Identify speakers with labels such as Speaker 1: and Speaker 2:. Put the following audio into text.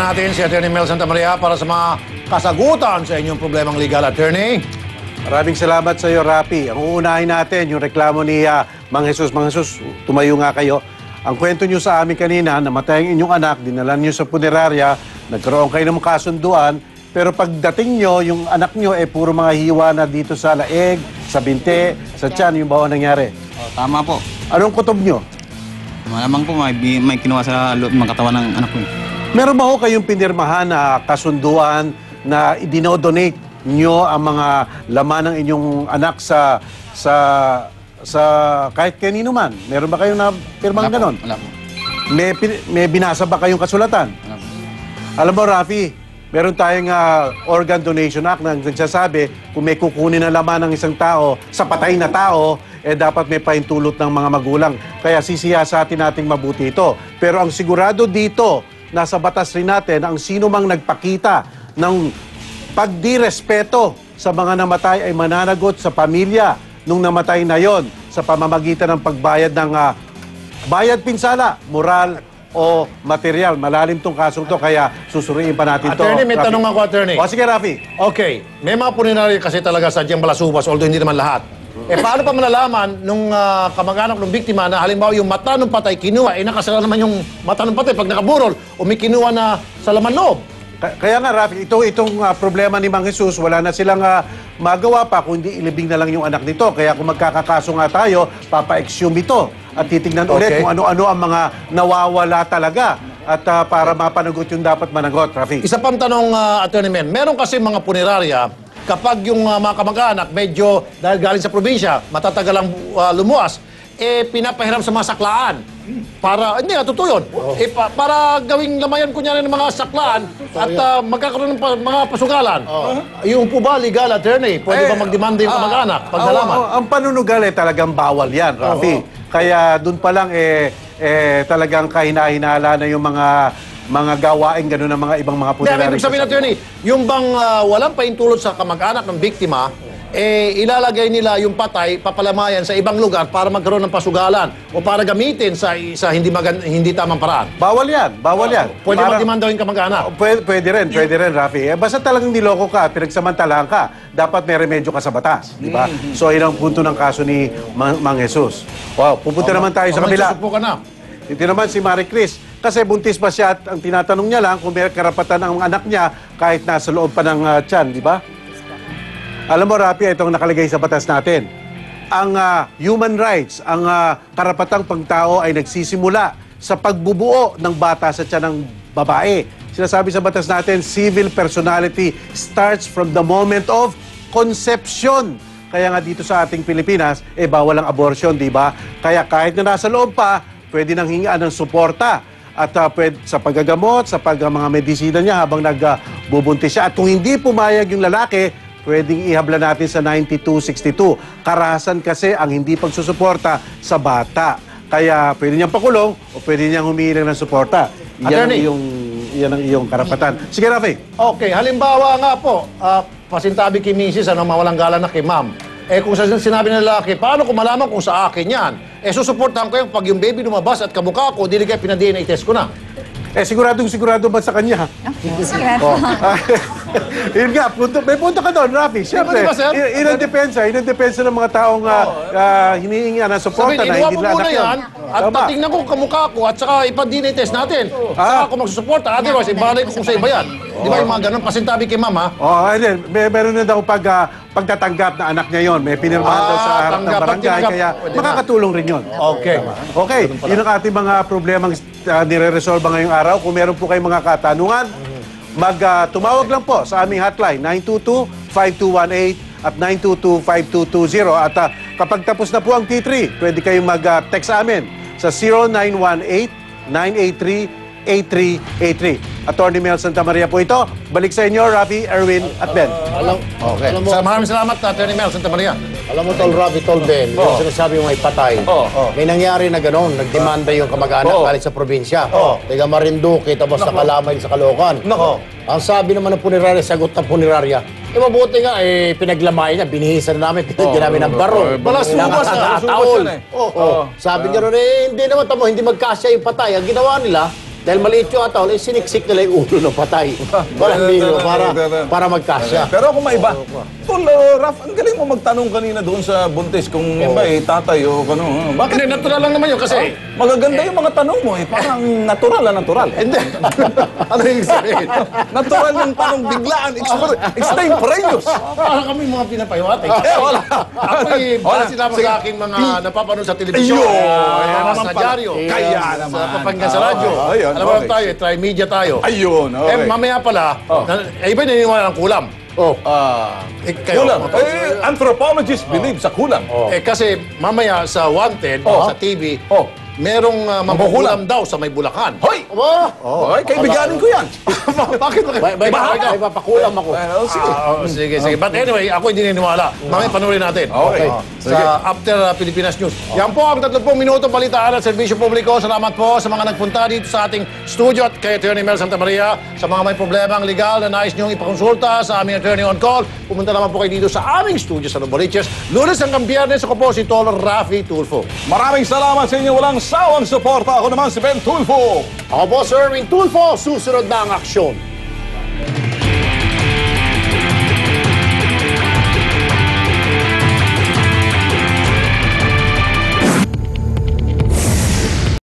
Speaker 1: natin si Attorney Mel Santamaria para sa mga kasagutan sa inyong problemang legal, Attorney.
Speaker 2: Maraming salamat sa iyo, Rapi. Ang uunahin natin, yung reklamo ni Mang Jesus. Mang Jesus, tumayo nga kayo. Ang kwento nyo sa amin kanina, namatay ang inyong anak, dinalan nyo sa punerarya, nagkaroon kayo ng kasunduan, pero pagdating nyo, yung anak nyo, puro mga hiwa na dito sa laeg, sa binte, sa tiyan, yung bawa nangyari.
Speaker 3: Oh, tama po.
Speaker 2: Anong kutob nyo?
Speaker 3: Malamang po may kinuha sa loob ng katawan ng anak ko.
Speaker 2: Meron ba ho kayong pinirmahan na kasunduan na idinodonate nyo ang mga laman ng inyong anak sa kahit kanino man? Meron ba kayong napirmang ganon?
Speaker 3: Wala po.
Speaker 2: May binasa ba kayong kasulatan?
Speaker 3: Wala po.
Speaker 2: Alam mo, Rafi, meron tayong Organ Donation Act na nagsasabi kung may kukunin na laman ng isang tao sa patay na tao, dapat may pahintulot ng mga magulang. Kaya sisiyasatin nating mabuti ito. Pero ang sigurado dito, nasa batas rin natin, ang sino mang nagpakita ng pagdirespeto sa mga namatay ay mananagot sa pamilya nung namatay na yon sa pamamagitan ng pagbayad ng bayad pinsala, moral o material. Malalim tong kasong to, kaya susuriin pa natin to.
Speaker 1: Attorney, may
Speaker 2: Rafi.
Speaker 1: tanong ako, Attorney.
Speaker 2: O sige, Rafi.
Speaker 1: Okay, may mga puninarya kasi talaga sadyang balasubas, although hindi naman lahat. Paano pa malalaman nung kamag-anak ng biktima na halimbawa yung mata ng patay kinuha, nakasala naman yung mata ng patay pag nakaburol o may kinuha na sa laman loob?
Speaker 2: Kaya nga, Rafi, itong problema ni Mang Jesus, wala na silang magawa pa kundi ilibing na lang yung anak nito. Kaya kung magkakakaso nga tayo, papa-exhume ito at titignan ulit kung ano-ano ang mga nawawala talaga at para mapanagot yung dapat managot, Rafi.
Speaker 1: Isa pang tanong, Attorney Men, meron kasi mga punerarya, kapag yung mga kamag-anak medyo, dahil galing sa probinsya, matatagal ang lumuwas, pinapahiram sa mga saklaan. Para, hindi nga, totoo yun. Para gawing lamayan kunyari ng mga saklaan at magkakaroon ng mga pasugalan. Yung po ba, legal, Attorney? Pwede ba magdemanda yung kamag-anak pag nalaman?
Speaker 2: Ang panunugal talagang bawal yan, Rafi. Kaya doon pa lang talagang kahina-hinala na yung mga gawain gano'n ng mga ibang mga punerarya.
Speaker 1: Ibig sabihin, Attorney, yung bang walang paintulot sa kamag-anak ng biktima, ilalagay nila yung patay, papalamayan sa ibang lugar para magkaroon ng pasugalan o para gamitin sa hindi tamang paraan.
Speaker 2: Bawal yan, bawal yan.
Speaker 1: Pwede magdemanda yung kamag-anak.
Speaker 2: Pwede rin, Rafi. Basta talagang niloko ka, pinagsamantalahan ka, dapat may remedyo ka sa batas, di ba? So, yun ang punto ng kaso ni Mang Jesus. Wow, pupunta naman tayo sa kabila.
Speaker 1: Magsusupo ka na.
Speaker 2: Ito naman si Marie Chris. Kasi buntis pa siya at ang tinatanong niya lang kung may karapatan ang anak niya kahit nasa loob pa ng tiyan, di ba? Alam mo, Rafi, itong nakalagay sa batas natin. Ang human rights, ang karapatang pagtao ay nagsisimula sa pagbubuo ng bata sa tiyan ng babae. Sinasabi sa batas natin, civil personality starts from the moment of conception. Kaya nga dito sa ating Pilipinas, bawal ang abortion, di ba? Kaya kahit na nasa loob pa, pwede nang hingaan ng suporta. At pwede, sa paggagamot, sa mga medisina niya habang nagbubuntis siya. At kung hindi pumayag yung lalaki, pwedeng ihabla natin sa 9262. Karahasan kasi ang hindi pagsusuporta sa bata. Kaya pwede niyang pakulong o pwede niyang humihiling ng suporta. Yan ang iyong karapatan. Sige, Rafi.
Speaker 1: Okay, halimbawa nga po, pasintabi kay Mrs. mawalang galang na kay Ma'am. Kung sinabi ng lalaki, paano ko malaman kung sa akin yan? Susuportahan ko yung pag yung baby lumabas at kamukha ko, dili kaya pinadna test ko na.
Speaker 2: Sigurado ba sa kanya?
Speaker 4: Sigurado.
Speaker 2: Yun nga, may punto ka doon, Rafi. Siyempre, yun ang depensa ng mga taong hinihingi ng suporta na hindi nila anak yan.
Speaker 1: At patingnan ko kamukha ko at saka ipa-DNA test natin. Saka ako magsusuporta. Otherwise, ibalay ko kung sa iba yan. Di ba yung mga ganun? Pasintabi kay Mama.
Speaker 2: Meron na daw pagtatanggap na anak niya yon. May pinirmahan daw sa harap ng barangay. Kaya makakatulong rin yun. Okay, yun ang ating mga problemang nire-resolve ngayong araw. Kung meron po kayong mga katanungan, tumawag lang po sa aming hotline 922-5218 at 922-5220. At kapag tapos na po ang T3, pwede kayong mag-text sa amin sa 0918-983-8383. Attorney Mel Santamaria po ito. Balik sa inyo, Rafi, Erwin, at Ben.
Speaker 1: Maraming salamat, Attorney Mel Santamaria.
Speaker 5: Alam mo, Tol Rafi, Tol Ben, yung sinasabi mo ay patay. May nangyari na gano'n, nagdemanda yung kamag-anak galing sa probinsya. Taga Marinduque, tapos nakalamay sa Caloocan. Ang sabi naman ng punerarya, sagot ng punerarya, mabuti nga, pinaglamay niya, binihisan na namin, pinagyan namin ng barong.
Speaker 1: Balasubas na.
Speaker 5: Sabi niya ron, hindi naman tamo, hindi magkasya yung patay. Ang ginawa nila, Dahil maliit yung atol, siniksik nila yung ulo ng patay. Walang biro para magkasya.
Speaker 4: Pero kung may iba, Tol, Raf, ang galing mo magtanong kanina doon sa buntis kung yung ba tatay o ano. Bakit?
Speaker 1: Hindi, natural lang naman yun kasi.
Speaker 4: Magaganda yung mga tanong mo eh. Parang natural na natural.
Speaker 1: Hindi. Ano yung sabihin?
Speaker 4: Natural yung tanong biglaan. Extemporaneous.
Speaker 1: Parang kami mga pinapahiwatig.
Speaker 4: Wala.
Speaker 1: Ako'y base lamang sa aking mga napapanood sa telebisyon.
Speaker 4: Ayun.
Speaker 1: Sa dyaryo.
Speaker 4: Kaya
Speaker 1: Sa
Speaker 4: naman.
Speaker 1: papanggan sa radyo.
Speaker 4: Ayun,
Speaker 1: Alam mo
Speaker 4: okay.
Speaker 1: tayo, tri-media tayo.
Speaker 4: Ayun, okay.
Speaker 1: Mamaya pala, iba naniniwala ng kulam. Kayo,
Speaker 4: Kulang. Anthropologists believe sa kulang.
Speaker 1: kasi mamaya sa Wanted, sa TV, merong mambukulam daw sa may Bulacan.
Speaker 4: Hoy! Hoy, kaibiganin ko yan.
Speaker 1: Bakit?
Speaker 5: May papakulam ako.
Speaker 1: Sige, sige. But anyway, ako hindi naniniwala. Mamaya panoorin natin.
Speaker 4: Okay.
Speaker 1: Sa After Pilipinas News. Yan po ang 30 minutong balitaan at serbisyo publiko. Salamat po sa mga nagpunta dito sa ating studio at kay Attorney Mel Santa Maria. Sa mga may problemang legal na nais niyong ipakonsulta sa aming attorney on call, pumunta naman po kayo dito sa aming studio sa Novaliches. Lunes hanggang Biyernes, ako po si Tol Rafi Tulfo.
Speaker 4: Maraming salamat sa inyo walang sawang suporta. Ako naman si Ben Tulfo.
Speaker 5: Ako po, Sir Erwin Tulfo. Susunod na ang aksyon.